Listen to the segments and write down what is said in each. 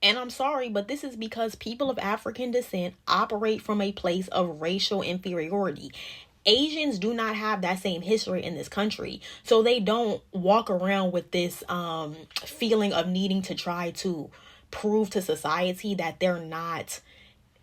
And I'm sorry, but this is because people of African descent operate from a place of racial inferiority. Asians do not have that same history in this country. So they don't walk around with this feeling of needing to try to prove to society that they're not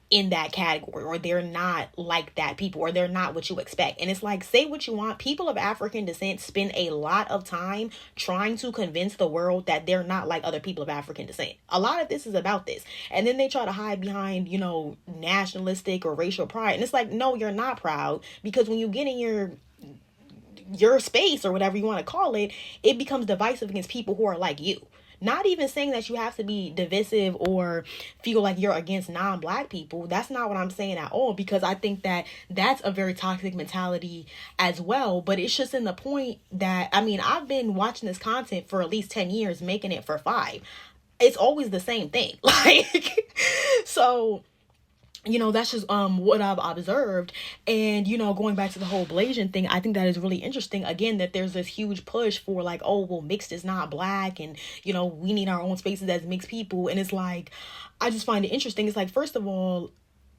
in that category, or they're not like that people, or they're not what you expect. And it's like, say what you want, people of African descent spend a lot of time trying to convince the world that they're not like other people of African descent. A lot of this is about this, and then they try to hide behind, nationalistic or racial pride. And it's like, no, you're not proud, because when you get in your space, or whatever you want to call it, it becomes divisive against people who are like you. Not even saying that you have to be divisive or feel like you're against non-black people. That's not what I'm saying at all, because I think that that's a very toxic mentality as well. But it's just in the point that, I mean, I've been watching this content for at least 10 years, making it for 5. It's always the same thing. So that's just what I've observed. And going back to the whole 𝙬𝙤𝙢 thing, I think that is really interesting, again, that there's this huge push for like, oh well, mixed is not black, and we need our own spaces as mixed people. And it's like, I just find it interesting. It's like, first of all,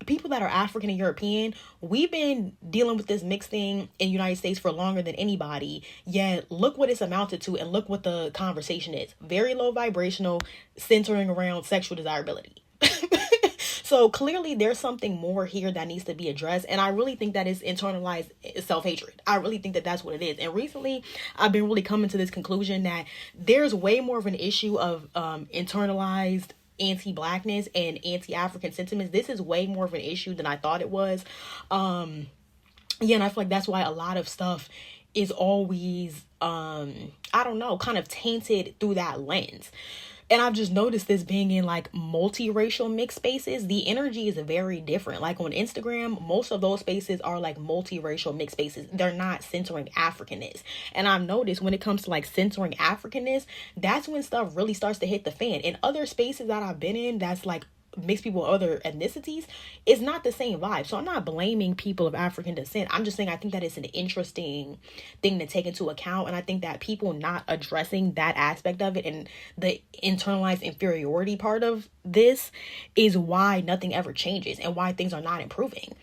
people that are African and European, we've been dealing with this mixed thing in the United States for longer than anybody, yet look what it's amounted to, and look what the conversation is. Very low vibrational, centering around sexual desirability. So clearly there's something more here that needs to be addressed. And I really think that is internalized self-hatred. I really think that that's what it is. And recently I've been really coming to this conclusion that there's way more of an issue of internalized anti-blackness and anti-African sentiments. This is way more of an issue than I thought it was. And I feel like that's why a lot of stuff is always, I don't know, kind of tainted through that lens. And I've just noticed this being in like multiracial mixed spaces. The energy is very different. Like on Instagram, most of those spaces are like multiracial mixed spaces. They're not centering Africanness. And I've noticed when it comes to like centering Africanness, that's when stuff really starts to hit the fan. In other spaces that I've been in, that's like mixed people of other ethnicities, it's not the same vibe. So I'm not blaming people of African descent. I'm just saying I think that it's an interesting thing to take into account. And I think that people not addressing that aspect of it and the internalized inferiority part of this is why nothing ever changes and why things are not improving.